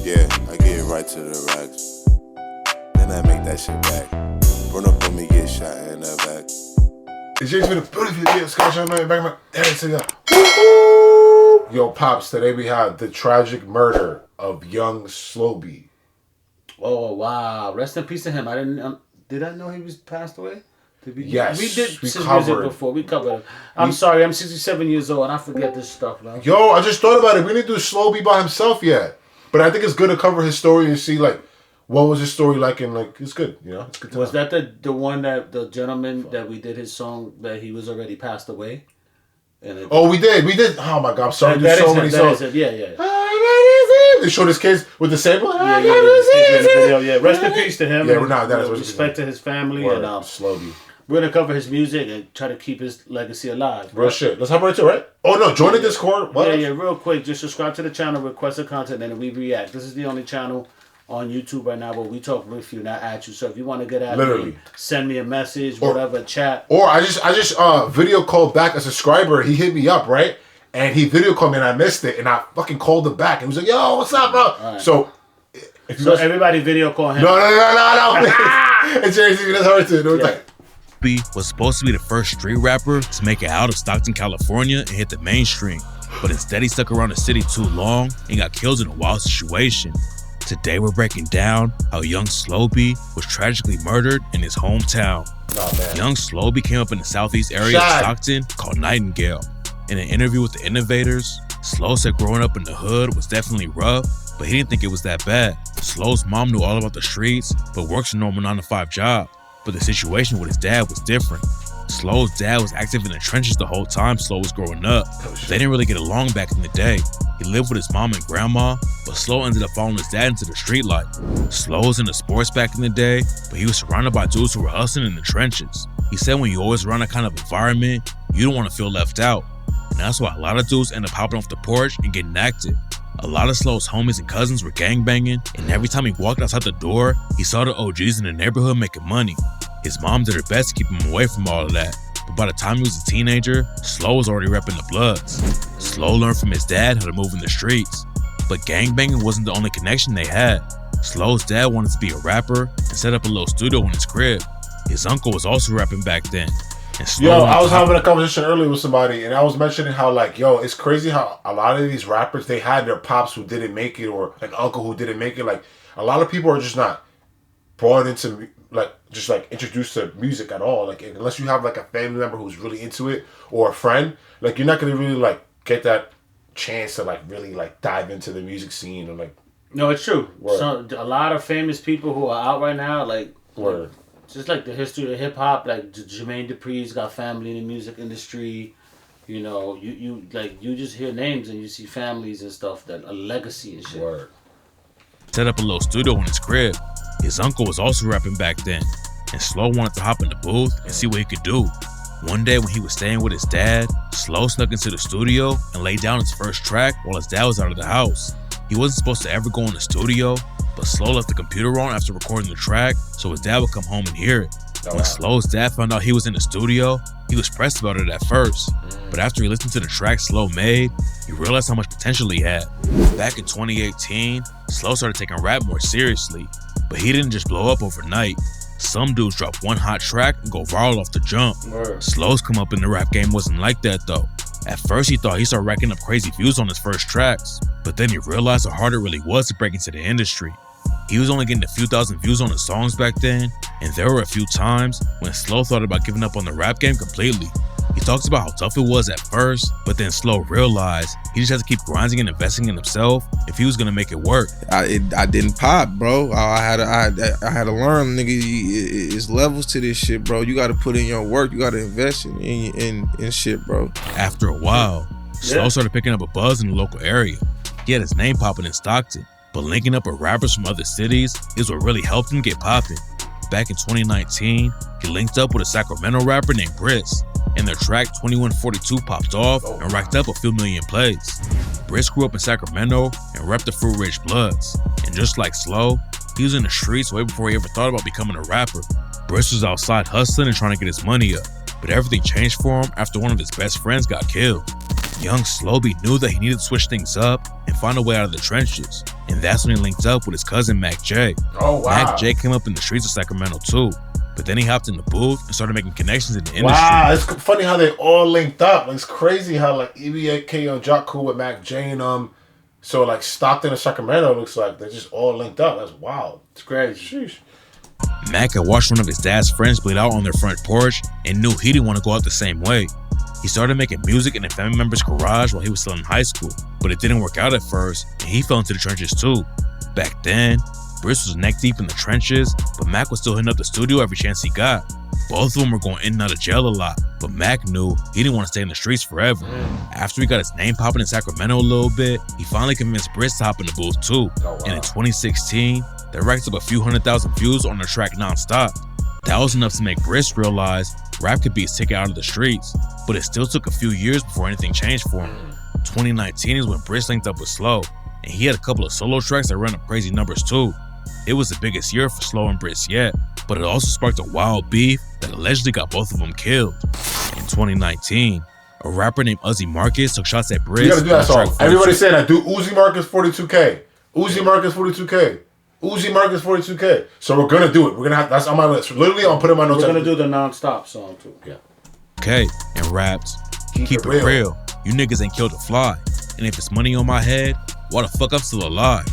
Yeah, I get right to the racks. Then I make that shit back. Run up on me, get shot in the back. It's just been a beautiful day. Scotch on my back. Yo, Pops, today we have the tragic murder of young Slo-Be. Oh, wow. Rest in peace to him. I didn't... did I know he was passed away? Yes, we did his music before. We covered it. I'm sorry. I'm 67 years old and I forget this stuff, man. Yo, I just thought about it. We didn't do Slo-Be by himself yet. But I think it's good to cover his story and see, like, what was his story like, and, like, it's good, you know? It's good to Was know. that the one that the gentleman that we did his song that he was already passed away? And Oh, we did. Oh, my God. I'm sorry. That There's so many songs. Yeah. They showed his kids with the sample. Yeah. Rest in peace to him. Yeah, we're not. That is respect to his family. Word. And Slo-Be. we're going to cover his music and try to keep his legacy alive. Real shit. Let's hop right to it, right? Oh, no. Join the Discord. What? Yeah. Real quick. Just subscribe to the channel, request a content, and then we react. This is the only channel on YouTube right now where we talk with you, not at you. So if you want to get at me, send me a message, whatever, chat. Or I just video called back a subscriber. He hit me up, right? And he video called me and I missed it. And I fucking called him back. And he was like, yo, what's up, bro? Right. So if you everybody video call him. No. It's seriously, that's hard to do. Slo-Be was supposed to be the first street rapper to make it out of Stockton, California and hit the mainstream. But instead he stuck around the city too long and got killed in a wild situation. Today we're breaking down how young Slo-Be was tragically murdered in his hometown. Young Slo-Be came up in the southeast area of Stockton called Nightingale. In an interview with The Innovators, Slo said growing up in the hood was definitely rough, but he didn't think it was that bad. Slo's mom knew all about the streets, but works a normal 9-to-5 job. But the situation with his dad was different. Slo's dad was active in the trenches the whole time Slo was growing up. They didn't really get along back in the day. He lived with his mom and grandma, but Slo ended up following his dad into the street life. Slo was into sports back in the day, but he was surrounded by dudes who were hustling in the trenches. He said when you're always around that kind of environment, you don't want to feel left out. And that's why a lot of dudes end up hopping off the porch and getting active. A lot of Slo's homies and cousins were gangbanging, and every time he walked outside the door, he saw the OGs in the neighborhood making money. His mom did her best to keep him away from all of that, but by the time he was a teenager, Slo was already repping the Bloods. Slo learned from his dad how to move in the streets, but gangbanging wasn't the only connection they had. Slo's dad wanted to be a rapper and set up a little studio in his crib. His uncle was also rapping back then. Yo, I was having a conversation earlier with somebody, and I was mentioning how, like, yo, it's crazy how a lot of these rappers, they had their pops who didn't make it, or an uncle who didn't make it. Like, a lot of people are just not brought into, like, just, like, introduced to music at all. Like, unless you have, like, a family member who's really into it, or a friend, like, you're not going to really, like, get that chance to, like, really, like, dive into the music scene, or, like... No, it's true. So, a lot of famous people who are out right now, like... Just like the history of hip hop, like Jermaine Dupri's got family in the music industry. You know, you just hear names and you see families and stuff that a legacy and shit. Set up a little studio in his crib. His uncle was also rapping back then, and Slo wanted to hop in the booth and see what he could do. One day when he was staying with his dad, Slo snuck into the studio and laid down his first track while his dad was out of the house. He wasn't supposed to ever go in the studio, but Slo left the computer on after recording the track so his dad would come home and hear it. When Slo's dad found out he was in the studio, he was pressed about it at first. But after he listened to the track Slo made, he realized how much potential he had. Back in 2018, Slo started taking rap more seriously, but he didn't just blow up overnight. Some dudes drop one hot track and go viral off the jump. Slo's come up in the rap game wasn't like that though. At first he thought he started racking up crazy views on his first tracks, but then he realized how hard it really was to break into the industry. He was only getting a few thousand views on his songs back then, and there were a few times when Slo thought about giving up on the rap game completely. He talks about how tough it was at first, but then Slo realized he just had to keep grinding and investing in himself if he was gonna make it work. I didn't pop, bro. I had to learn, nigga. It's levels to this shit, bro. You got to put in your work. You got to invest in shit, bro. After a while, Slo started picking up a buzz in the local area. He had his name popping in Stockton, but linking up with rappers from other cities is what really helped him get popping. Back in 2019, he linked up with a Sacramento rapper named Briss, and their track 2142 popped off and racked up a few million plays. Briss grew up in Sacramento and repped the Fruit Ridge Bloods, and just like Slo, he was in the streets way before he ever thought about becoming a rapper. Briss was outside hustling and trying to get his money up, but everything changed for him after one of his best friends got killed. Young Slo-Be knew that he needed to switch things up and find a way out of the trenches, and that's when he linked up with his cousin Mac J. Oh, wow. Mac J came up in the streets of Sacramento too, but then he hopped in the booth and started making connections in the industry. Wow, it's funny how they all linked up. It's crazy how like EBK Young Jock cool with Mac J and so like Stockton and Sacramento looks like they're just all linked up. That's wild. It's crazy. Sheesh. Mac had watched one of his dad's friends bleed out on their front porch and knew he didn't want to go out the same way. He started making music in a family member's garage while he was still in high school, but it didn't work out at first, and he fell into the trenches too. Back then, Briss was neck deep in the trenches, but Mac was still hitting up the studio every chance he got. Both of them were going in and out of jail a lot, but Mac knew he didn't want to stay in the streets forever. After he got his name popping in Sacramento a little bit, he finally convinced Briss to hop in the booth too. Oh, wow. And in 2016, they racked up a few 100,000 views on their track Non-Stop. That was enough to make Briss realize rap could be his ticket out of the streets, but it still took a few years before anything changed for him. 2019 is when Briss linked up with Slo, and he had a couple of solo tracks that ran up crazy numbers too. It was the biggest year for Slo and Briss yet, but it also sparked a wild beef that allegedly got both of them killed. In 2019, a rapper named Uzi Marcus took shots at Briss. You gotta do that song. Everybody saying that. Do Uzi Marcus 42K. Uzi Marcus 42K. Uzi Marcus 42K. So we're gonna do it. We're gonna have that's on my list. Literally, I'm putting my notes. We're gonna do the Non-Stop song too. Yeah. Okay, and raps. Keep it real. You niggas ain't killed a fly. And if it's money on my head, why the fuck I'm still alive?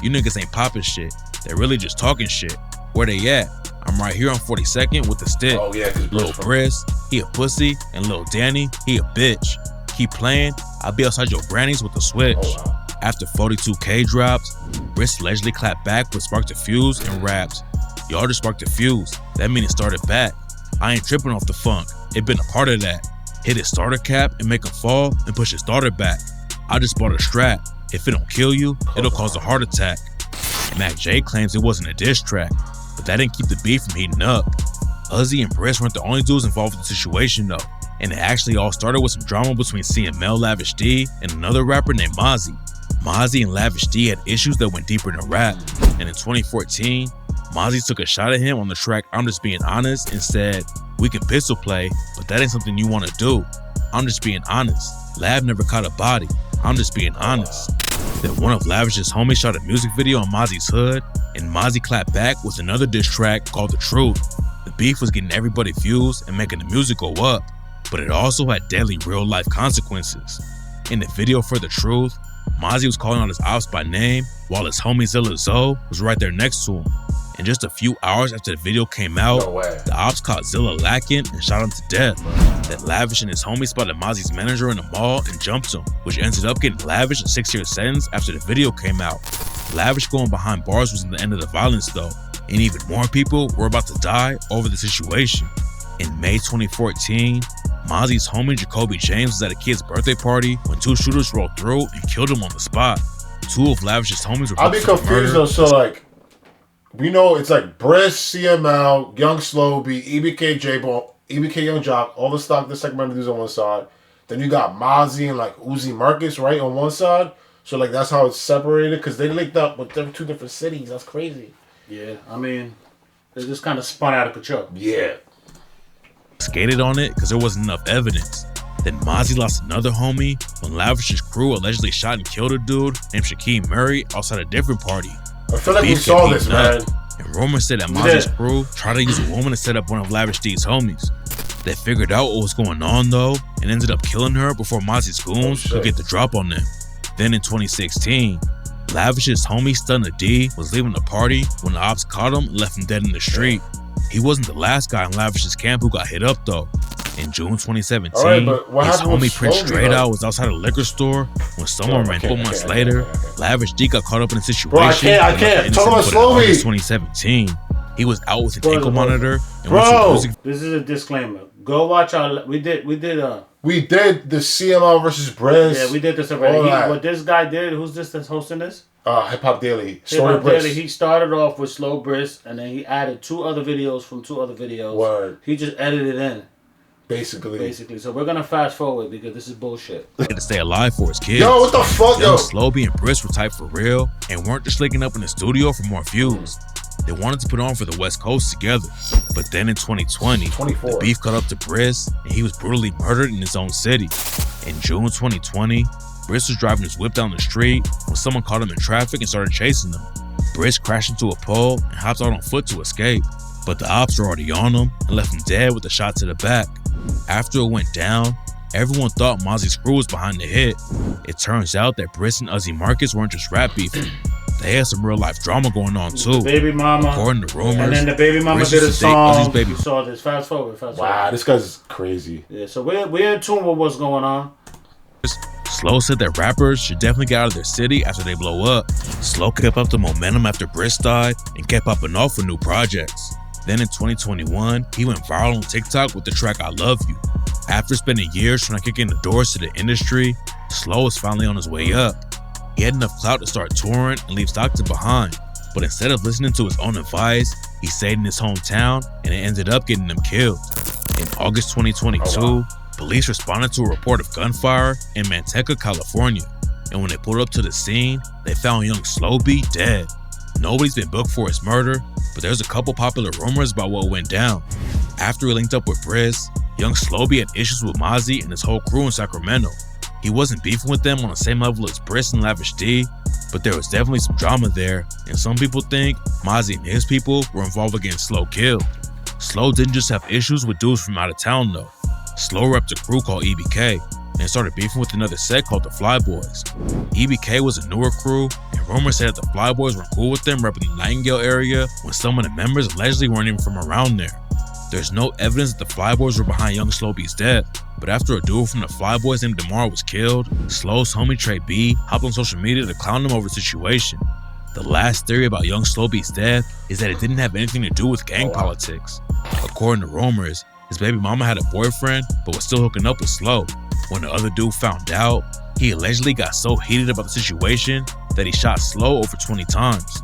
You niggas ain't popping shit. They're really just talking shit. Where they at? I'm right here on 42nd with the stick. Oh yeah, cause Lil Briss, he a pussy, and Lil Danny, he a bitch. Keep playing, I'll be outside your grannies with the switch. Oh, wow. After 42K drops, Briss allegedly clapped back with Spark the Fuse and raps. Y'all just sparked the fuse. That mean it started back. I ain't tripping off the funk. It been a part of that. Hit his starter cap and make him fall and push his starter back. I just bought a strap. If it don't kill you, it'll cause a heart attack. Mac J claims it wasn't a diss track, but that didn't keep the beef from heating up. Uzi and Briss weren't the only dudes involved in the situation though, and it actually all started with some drama between CML Lavish D and another rapper named Mozzie. Mozzie and Lavish D had issues that went deeper into rap, and in 2014, Mozzie took a shot at him on the track I'm Just Being Honest and said, "We can pistol play, but that ain't something you want to do. I'm just being honest. Lav never caught a body. I'm just being honest." Then one of Lavish's homies shot a music video on Mozzie's hood, and Mozzie clapped back with another diss track called The Truth. The beef was getting everybody views and making the music go up, but it also had deadly real-life consequences. In the video for The Truth, Mozzie was calling out his ops by name, while his homie Zilla Zoe was right there next to him. And just a few hours after the video came out, the ops caught Zilla lacking and shot him to death. Then Lavish and his homie spotted Mozzie's manager in the mall and jumped him, which ended up getting Lavish a 6-year sentence after the video came out. Lavish going behind bars wasn't the end of the violence though, and even more people were about to die over the situation. In May 2014, Mozzie's homie Jacoby James was at a kid's birthday party when two shooters rolled through and killed him on the spot. Two of Lavish's homies were I'll be confused though, so like, we know it's like Briss, CML, Young Slo-Be, EBK J-Ball, EBK Young Jock, all the stock, the Sacramento dudes on one side. Then you got Mozzie and like Uzi Marcus, right, on one side. So like that's how it's separated, because they linked up with them two different cities. That's crazy. Yeah, I mean, it just kind of spun out of control. Yeah. Skated on it because there wasn't enough evidence. Then Mozzie lost another homie when Lavish's crew allegedly shot and killed a dude named Shaquem Murray outside a different party. I feel like we saw this, man. And rumors said that Mozzie's crew tried to use a woman to set up one of Lavish D's homies. They figured out what was going on though and ended up killing her before Mozzie's goons could get the drop on them. Then in 2016, Lavish's homie Stunna D was leaving the party when the ops caught him and left him dead in the street. He wasn't the last guy in Lavish's camp who got hit up though. In June 2017, his homie Prince Straight Out was outside a liquor store when someone ran 4 months later. Lavish D got caught up in a situation. Bro, I can't. Talk about SloBe. In 2017, he was out with an ankle monitor. And this is a disclaimer. Go watch our. We did the CML versus Briss. Yeah, we did this already. What this guy did? Who's this that's hosting this? Hip Hop Daily. He started off with Slow Briss, and then he added 2 other videos from 2 other videos. Word. He just edited it in. Basically. So we're gonna fast forward because this is bullshit. He had to stay alive for his kids. Yo, what the fuck, yo? SloBe and Briss were tight for real and weren't just linking up in the studio for more views. They wanted to put on for the West Coast together. But then in 2020, the beef caught up to Briss and he was brutally murdered in his own city. In June 2020, Briss was driving his whip down the street when someone caught him in traffic and started chasing him. Briss crashed into a pole and hopped out on foot to escape, but the ops were already on him and left him dead with a shot to the back. After it went down, everyone thought Mozzie Screw was behind the hit. It turns out that Briss and Uzi Marcus weren't just rap beefing. They had some real life drama going on too. Baby mama. According to rumors, and then the baby mama Briss did a used to date song. Uzi's baby. You saw this. Fast forward. Wow, this guy's crazy. Yeah, so we're in tune with what's going on. Slo said that rappers should definitely get out of their city after they blow up. Slo kept up the momentum after Briss died and kept popping off for new projects. Then in 2021, he went viral on TikTok with the track I Love You. After spending years trying to kick in the doors to the industry, Slo is finally on his way up. He had enough clout to start touring and leave Stockton behind, but instead of listening to his own advice, he stayed in his hometown and it ended up getting him killed. In August 2022, police responded to a report of gunfire in Manteca, California, and when they pulled up to the scene, they found young Slo-Be dead. Nobody's been booked for his murder, but there's a couple popular rumors about what went down. After he linked up with Briss, young Slo-Be had issues with Mozzie and his whole crew in Sacramento. He wasn't beefing with them on the same level as Briss and Lavish D, but there was definitely some drama there, and some people think Mozzie and his people were involved in getting Slo killed. Slo didn't just have issues with dudes from out of town though. Slo repped a crew called EBK and started beefing with another set called the Flyboys. EBK was a newer crew, and rumors said that the Flyboys weren't cool with them repping the Nightingale area when some of the members allegedly weren't even from around there. There's no evidence that the Flyboys were behind young Slo-Be's death, but after a dude from the Flyboys named DeMar was killed, Slo's homie Trey B hopped on social media to clown him over the situation. The last theory about young Slo-Be's death is that it didn't have anything to do with gang politics. According to rumors, his baby mama had a boyfriend but was still hooking up with Slo. When the other dude found out, he allegedly got so heated about the situation that he shot Slo over 20 times.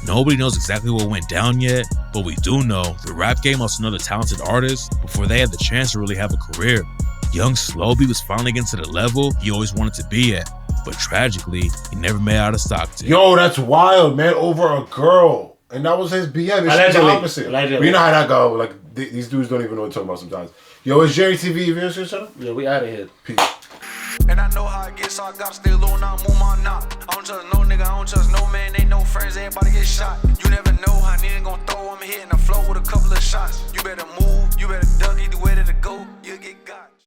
Nobody knows exactly what went down yet, but we do know the rap game lost another talented artist before they had the chance to really have a career. Young Slo-Be was finally getting to the level he always wanted to be at, but tragically, he never made out of Stockton. Yo, that's wild, man. Over a girl. And that was his BM. It's the opposite. Allegedly. You know how that go. Like, these dudes don't even know what they're talking about sometimes. Yo, it's Jerry TV. You hear something? Yeah, we out of here. Peace. And I know how it gets, so I gotta stay low and I move my knot. I don't trust no nigga, I don't trust no man, ain't no friends, everybody get shot. You never know how nigga gon' throw, I'm hitting the flow with a couple of shots. You better